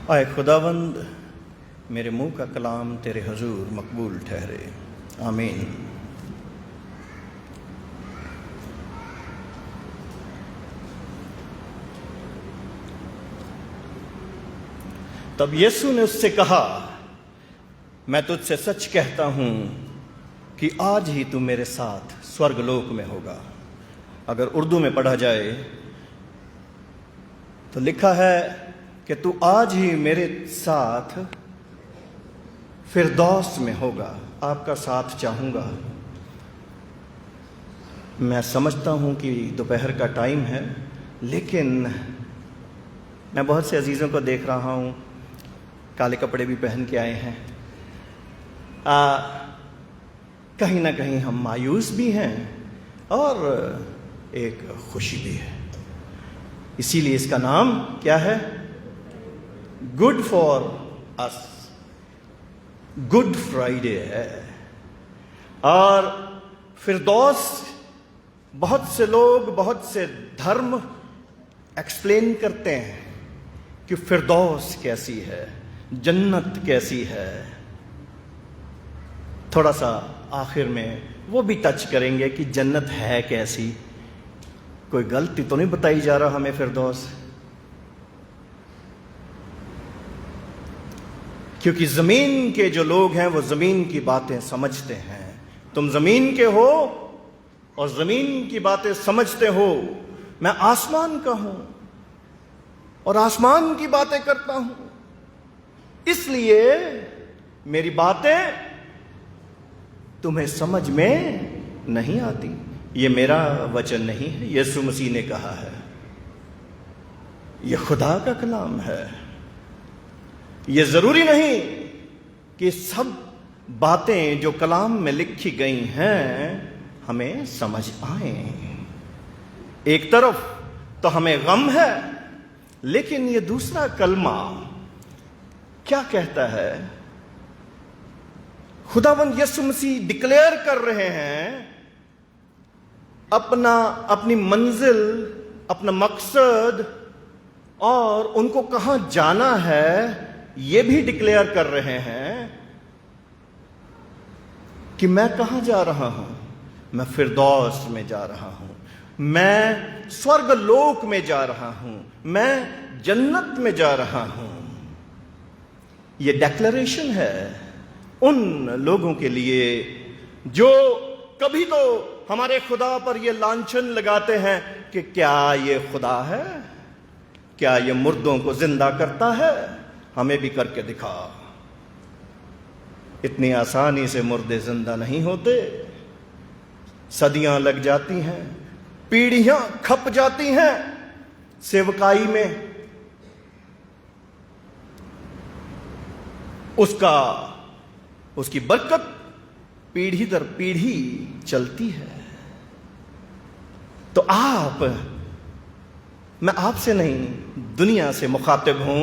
आए खुदावंद, मेरे मुंह का कलाम तेरे हजूर मकबूल ठहरे। आमीन। तब यीशु ने उससे कहा, मैं तुझसे सच कहता हूं कि आज ही तू मेरे साथ स्वर्गलोक में होगा। अगर उर्दू में पढ़ा जाए तो लिखा है कि तू आज ही मेरे साथ फिरदौस में होगा। आपका साथ चाहूंगा। मैं समझता हूं कि दोपहर का टाइम है, लेकिन मैं बहुत से अजीज़ों को देख रहा हूं, काले कपड़े भी पहन के आए हैं। कहीं ना कहीं हम मायूस भी हैं और एक खुशी भी है। इसीलिए इसका नाम क्या है? Good for us, good Friday है। और फिरदौस, बहुत से लोग, बहुत से धर्म एक्सप्लेन करते हैं कि फिरदौस कैसी है, जन्नत कैसी है। थोड़ा सा आखिर में वो भी टच करेंगे कि जन्नत है कैसी। कोई गलती तो नहीं बताई जा रहा हमें फिरदौस, क्योंकि जमीन के जो लोग हैं वो जमीन की बातें समझते हैं। तुम जमीन के हो और जमीन की बातें समझते हो। मैं आसमान का हूं और आसमान की बातें करता हूं, इसलिए मेरी बातें तुम्हें समझ में नहीं आती। ये मेरा वचन नहीं है, यीशु मसीह ने कहा है। यह खुदा का कलाम है। यह जरूरी नहीं कि सब बातें जो कलाम में लिखी गई हैं हमें समझ आए। एक तरफ तो हमें गम है, लेकिन यह दूसरा कलमा क्या कहता है? खुदावंद यीशु मसीह डिक्लेयर कर रहे हैं अपनी मंजिल, अपना मकसद, और उनको कहां जाना है यह भी डिक्लेयर कर रहे हैं कि मैं कहां जा रहा हूं। मैं फिरदौस में जा रहा हूं, मैं स्वर्गलोक में जा रहा हूं, मैं जन्नत में जा रहा हूं। यह डिक्लेरेशन है उन लोगों के लिए जो कभी तो हमारे खुदा पर यह लांछन लगाते हैं कि क्या यह खुदा है? क्या यह मुर्दों को जिंदा करता है? हमें भी करके दिखा। इतनी आसानी से मुर्दे जिंदा नहीं होते। सदियां लग जाती हैं, पीढ़ियां खप जाती हैं सेवकाई में। उसकी बरकत पीढ़ी दर पीढ़ी चलती है। तो मैं आपसे नहीं, दुनिया से मुखातिब हूं।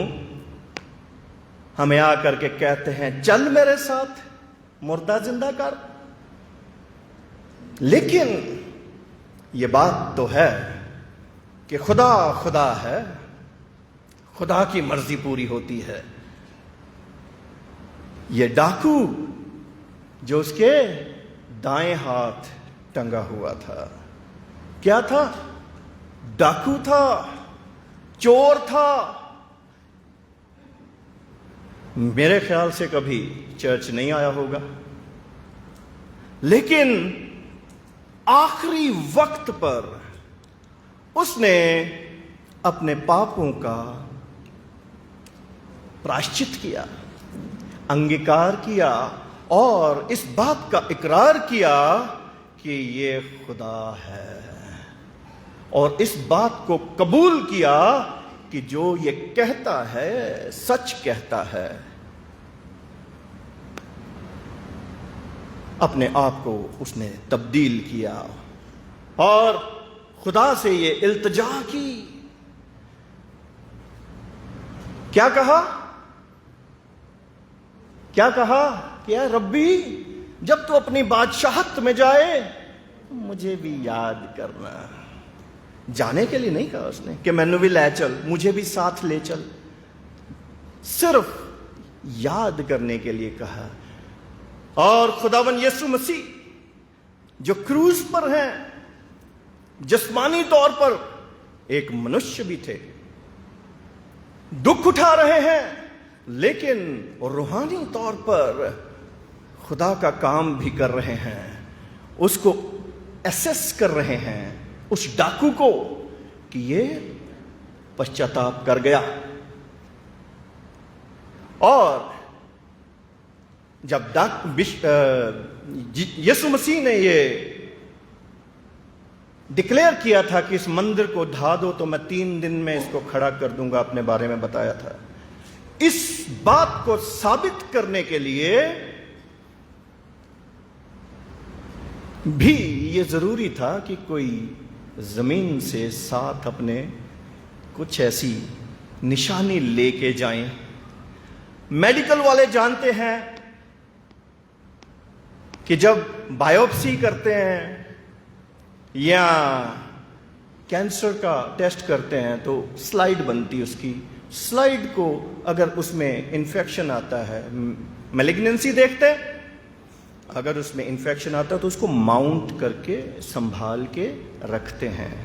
हमें आकर के कहते हैं, चल मेरे साथ मुर्दा जिंदा कर। लेकिन यह बात तो है कि खुदा खुदा है, खुदा की मर्जी पूरी होती है। यह डाकू जो उसके दाएं हाथ टंगा हुआ था, क्या था? डाकू था, चोर था। मेरे ख्याल से कभी चर्च नहीं आया होगा, लेकिन आखिरी वक्त पर उसने अपने पापों का प्रायश्चित किया, अंगीकार किया और इस बात का इकरार किया कि ये खुदा है, और इस बात को कबूल किया कि जो ये कहता है सच कहता है। अपने आप को उसने तब्दील किया और खुदा से ये इल्तिजा की। क्या कहा? क्या कहा कि या रब्बी, जब तू अपनी बादशाहत में जाए मुझे भी याद करना। जाने के लिए नहीं कहा उसने कि मैनू भी ले चल, मुझे भी साथ ले चल। सिर्फ याद करने के लिए कहा। और खुदावन यीशु मसीह जो क्रूज पर हैं, जिस्मानी तौर पर एक मनुष्य भी थे, दुख उठा रहे हैं, लेकिन रूहानी तौर पर खुदा का काम भी कर रहे हैं। उसको एसेस कर रहे हैं, उस डाकू को, कि ये पश्चाताप कर गया। और जब यीशु मसीह ने ये डिक्लेयर किया था कि इस मंदिर को ढा दो तो मैं 3 दिन में इसको खड़ा कर दूंगा, अपने बारे में बताया था। इस बात को साबित करने के लिए भी ये जरूरी था कि कोई जमीन से साथ अपने कुछ ऐसी निशानी लेके जाएं। मेडिकल वाले जानते हैं कि जब बायोप्सी करते हैं या कैंसर का टेस्ट करते हैं तो स्लाइड बनती है उसकी। स्लाइड को अगर उसमें इन्फेक्शन आता है, मैलिग्नेंसी देखते हैं, अगर उसमें इन्फेक्शन आता है तो उसको माउंट करके संभाल के रखते हैं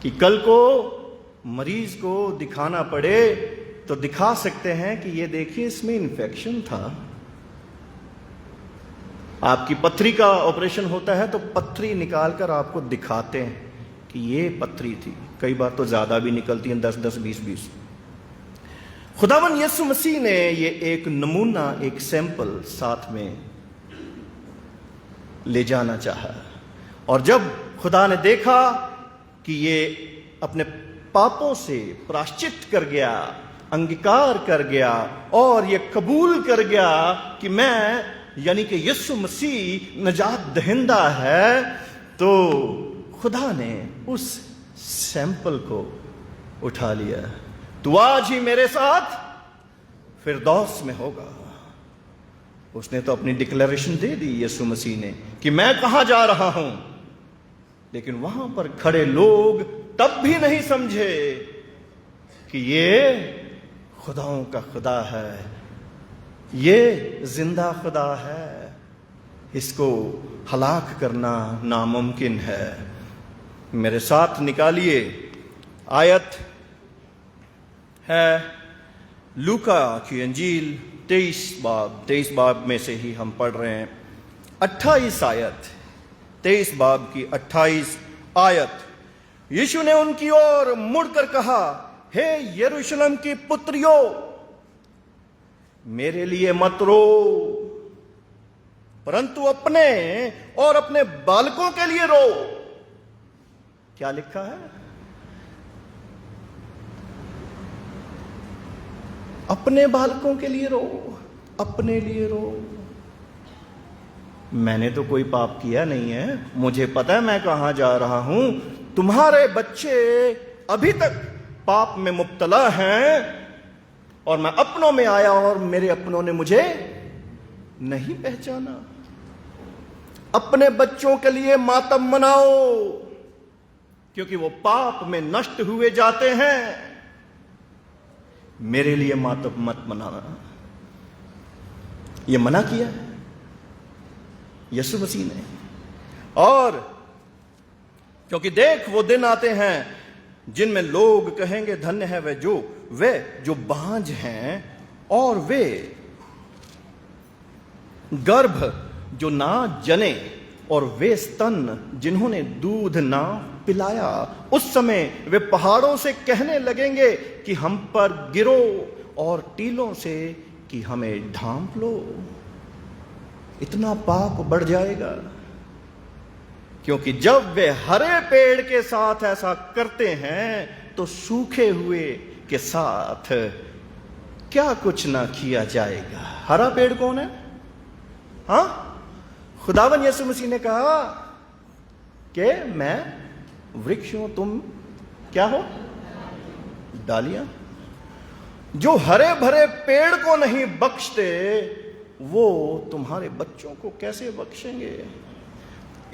कि कल को मरीज को दिखाना पड़े तो दिखा सकते हैं कि ये देखिए इसमें इन्फेक्शन था। आपकी पथरी का ऑपरेशन होता है तो पथरी निकालकर आपको दिखाते हैं कि ये पथरी थी। कई बार तो ज्यादा भी निकलती हैं, 10-10, 20-20। खुदावन यीशु मसीह ने ये एक नमूना, एक सैंपल साथ में ले जाना चाहा। और जब खुदा ने देखा कि ये अपने पापों से प्रायश्चित कर गया, अंगीकार कर गया और ये कबूल कर गया कि मैं, यानी कि यीशु मसीह नजात दहिंदा है, तो खुदा ने उस सैंपल को उठा लिया। तू आज ही मेरे साथ फिरदौस में होगा। उसने तो अपनी डिक्लेरेशन दे दी यीशु मसीह ने कि मैं कहां जा रहा हूं, लेकिन वहां पर खड़े लोग तब भी नहीं समझे कि ये खुदाओं का खुदा है, ये जिंदा खुदा है, इसको हलाक करना नामुमकिन है। मेरे साथ निकालिए, आयत है लूका की अंजील 23 बाब में से ही हम पढ़ रहे हैं। 28 आयत, 23 बाब की 28 आयत। यीशु ने उनकी ओर मुड़कर कहा, हे यरूशलेम की पुत्रियों, मेरे लिए मत रो, परंतु अपने और अपने बालकों के लिए रो। क्या लिखा है? अपने बालकों के लिए रो, अपने लिए रो। मैंने तो कोई पाप किया नहीं है, मुझे पता है मैं कहां जा रहा हूं। तुम्हारे बच्चे अभी तक पाप में मुब्तला हैं और मैं अपनों में आया और मेरे अपनों ने मुझे नहीं पहचाना। अपने बच्चों के लिए मातम मनाओ, क्योंकि वो पाप में नष्ट हुए जाते हैं। मेरे लिए मातम मत मनाना, ये मना किया यीशु मसीह ने। और क्योंकि देख वो दिन आते हैं जिनमें लोग कहेंगे धन्य है वे जो बांझ हैं और वे गर्भ जो ना जने और वे स्तन जिन्होंने दूध ना पिलाया। उस समय वे पहाड़ों से कहने लगेंगे कि हम पर गिरो और टीलों से कि हमें ढांप लो। इतना पाप बढ़ जाएगा, क्योंकि जब वे हरे पेड़ के साथ ऐसा करते हैं तो सूखे हुए के साथ क्या कुछ ना किया जाएगा। हरा पेड़ कौन है? हाँ, खुदावन यीशु मसीह ने कहा कि मैं वृक्ष हूं, तुम क्या हो? डालियां। जो हरे भरे पेड़ को नहीं बख्शते वो तुम्हारे बच्चों को कैसे बख्शेंगे?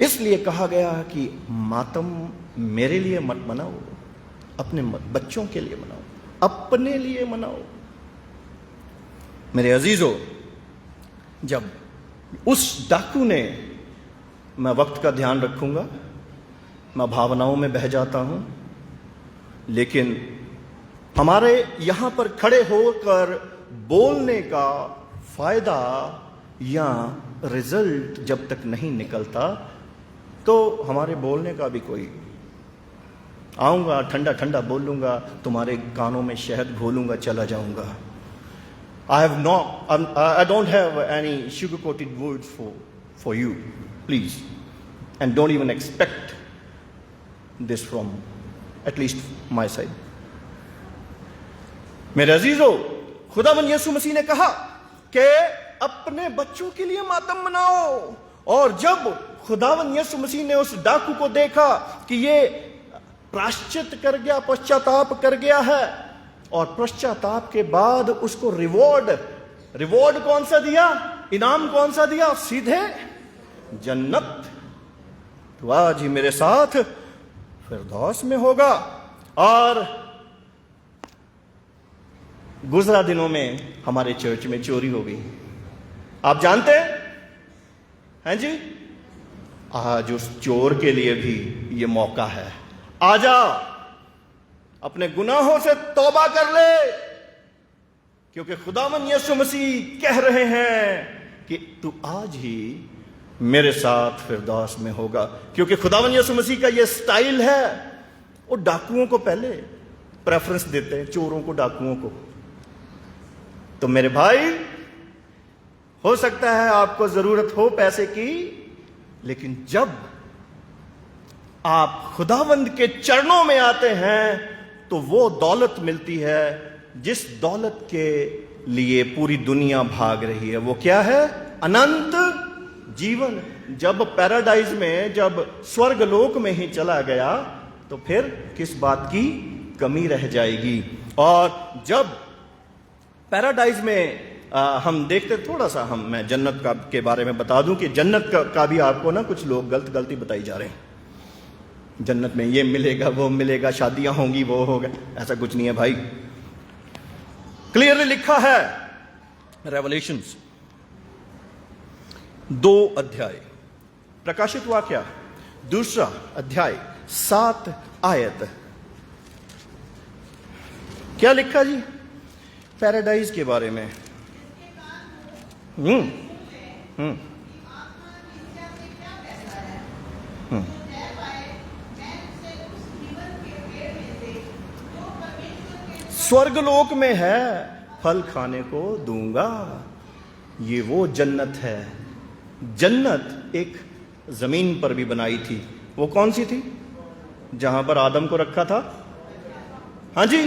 इसलिए कहा गया कि मातम मेरे लिए मत मनाओ, अपने बच्चों के लिए मनाओ। अपने लिए मनाओ। मेरे अजीजों, जब उस डाकू ने, मैं वक्त का ध्यान रखूंगा, मैं भावनाओं में बह जाता हूं, लेकिन हमारे यहां पर खड़े होकर बोलने का फायदा या रिजल्ट जब तक नहीं निकलता तो हमारे बोलने का भी कोई, आऊंगा ठंडा ठंडा बोलूंगा, तुम्हारे कानों में शहद घोलूंगा, चला जाऊंगा। I don't have any sugar-coated words for you, please. And don't even expect this from at least my side. मेरे अजीजों, खुदावंद यीशु मसीह ने कहा कि अपने बच्चों के लिए मातम मनाओ। और जब खुदावंद यीशु मसीह ने उस डाकू को देखा कि ये प्रायश्चित कर गया, पश्चाताप कर गया है, और पश्चाताप के बाद उसको रिवॉर्ड कौन सा दिया, इनाम कौन सा दिया, सीधे जन्नत। तो आज ही मेरे साथ फिरदौस में होगा। और गुजरा दिनों में हमारे चर्च में चोरी हो गई, आप जानते हैं जी। आज उस चोर के लिए भी ये मौका है, आजा अपने गुनाहों से तौबा कर ले, क्योंकि खुदावंद यीशु मसीह कह रहे हैं कि तू आज ही मेरे साथ फिरदौस में होगा। क्योंकि खुदावंद यीशु मसीह का ये स्टाइल है, वो डाकुओं को पहले प्रेफरेंस देते हैं, चोरों को, डाकुओं को। तो मेरे भाई, हो सकता है आपको जरूरत हो पैसे की, लेकिन जब आप खुदावंद के चरणों में आते हैं तो वो दौलत मिलती है जिस दौलत के लिए पूरी दुनिया भाग रही है। वो क्या है? अनंत जीवन। जब पैराडाइज में, जब स्वर्गलोक में ही चला गया तो फिर किस बात की कमी रह जाएगी। और जब पैराडाइज में हम देखते, थोड़ा सा मैं जन्नत के बारे में बता दूं कि जन्नत का भी आपको ना कुछ लोग गलती बताई जा रहे हैं। जन्नत में ये मिलेगा, वो मिलेगा, शादियां होंगी, वो होगा। ऐसा कुछ नहीं है भाई। क्लियरली लिखा है रेवलेशंस 2 अध्याय, प्रकाशित वाक्या 2 अध्याय 7 आयत। क्या लिखा जी? पैराडाइज के बारे में। स्वर्गलोक में है, फल खाने को दूंगा। ये वो जन्नत है। जन्नत एक जमीन पर भी बनाई थी। वो कौन सी थी? जहां पर आदम को रखा था, हाँ जी,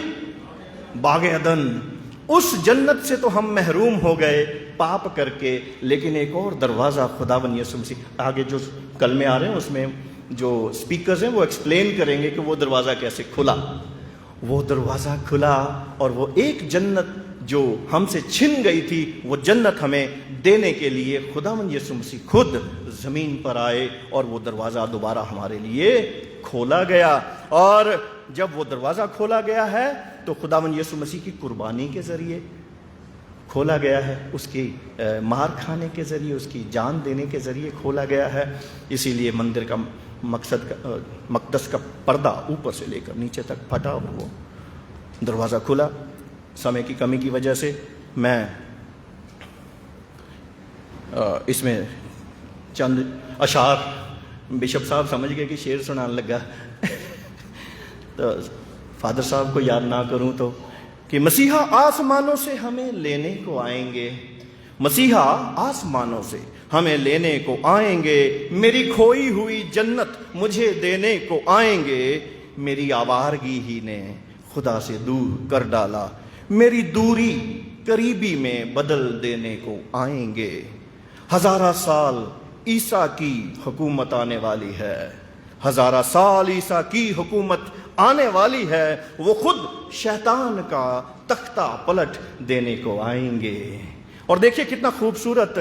बागे अदन। उस जन्नत से तो हम महरूम हो गए पाप करके। लेकिन एक और दरवाजा खुदावंद यीशु मसीह, आगे जो कल में आ रहे हैं उसमें जो स्पीकर्स हैं वो एक्सप्लेन करेंगे कि वो दरवाजा कैसे खुला। वो दरवाजा खुला और वो एक जन्नत जो हमसे छिन गई थी, वो जन्नत हमें देने के लिए खुदावंद यीशु मसीह खुद जमीन पर आए और वो दरवाजा दोबारा हमारे लिए खोला गया। और जब वो दरवाजा खोला गया है तो खुदावंद यीशु मसीह की कुर्बानी के जरिए खोला गया है, उसकी मार खाने के जरिए, उसकी जान देने के जरिए खोला गया है। इसीलिए मंदिर का मकदस का पर्दा ऊपर से लेकर नीचे तक फटा और वो दरवाज़ा खुला। समय की कमी की वजह से मैं इसमें चंद अशार, बिशप साहब समझ गए कि शेर सुनाने लगा तो फादर साहब को याद ना करूं तो, कि मसीहा आसमानों से हमें लेने को आएंगे, मसीहा आसमानों से हमें लेने को आएंगे, मेरी खोई हुई जन्नत मुझे देने को आएंगे। मेरी आवारगी ही ने खुदा से दूर कर डाला, मेरी दूरी करीबी में बदल देने को आएंगे। 1000 साल ईसा की हुकूमत आने वाली है, 1000 साल ईसा की हुकूमत आने वाली है। वो खुद शैतान का तख्ता पलट देने को आएंगे। और देखिए कितना खूबसूरत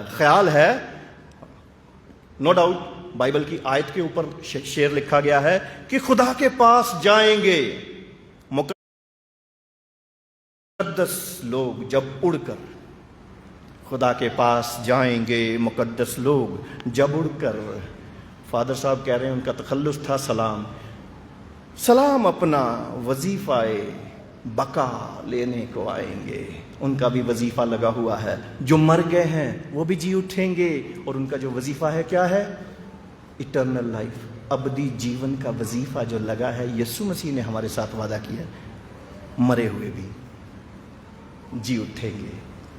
ख्याल है। नो डाउट बाइबल की आयत के ऊपर शेर लिखा गया है कि खुदा के पास जाएंगे, मुकद्दस लोग जब उड़कर खुदा के पास जाएंगे, मुकद्दस लोग जब उड़कर, फादर साहब कह रहे हैं उनका तखल्लुस था सलाम, सलाम अपना वजीफाए बका लेने को आएंगे। उनका भी वजीफा लगा हुआ है। जो मर गए हैं वो भी जी उठेंगे और उनका जो वजीफा है क्या है? इटर्नल लाइफ, अबदी जीवन का वजीफा जो लगा है। यीशु मसीह ने हमारे साथ वादा किया, मरे हुए भी जी उठेंगे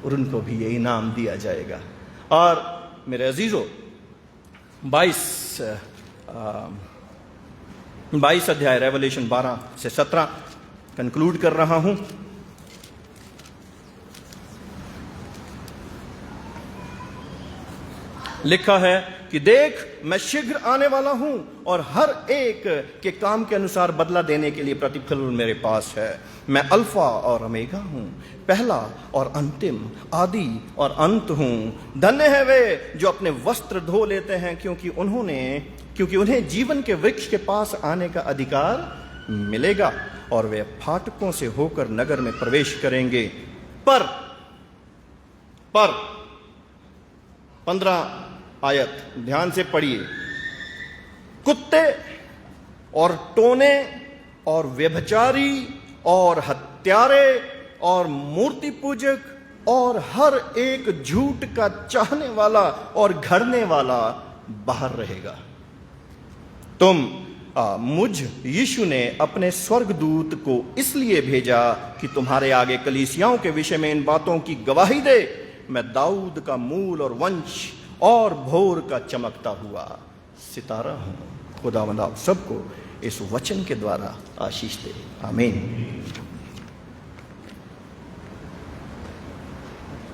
और उनको भी ये इनाम दिया जाएगा। और मेरे अजीजों, 22 अध्याय रेवलेशन 12 से 17 कंक्लूड कर रहा हूं। लिखा है कि देख मैं शीघ्र आने वाला हूं और हर एक के काम के अनुसार बदला देने के लिए प्रतिफल मेरे पास है। मैं अल्फा और ओमेगा हूं, पहला और अंतिम, आदि और अंत हूं। धन्य है वे जो अपने वस्त्र धो लेते हैं, क्योंकि उन्हें जीवन के वृक्ष के पास आने का अधिकार मिलेगा और वे फाटकों से होकर नगर में प्रवेश करेंगे। पर 15 आयत ध्यान से पढ़िए। कुत्ते और टोने और व्यभिचारी और हत्यारे और मूर्ति पूजक और हर एक झूठ का चाहने वाला और घड़ने वाला बाहर रहेगा। मुझ यीशु ने अपने स्वर्गदूत को इसलिए भेजा कि तुम्हारे आगे कलीसियाओं के विषय में इन बातों की गवाही दे। मैं दाऊद का मूल और वंश और भोर का चमकता हुआ सितारा हूं। खुदावंद आप सबको इस वचन के द्वारा आशीष दे। आमीन।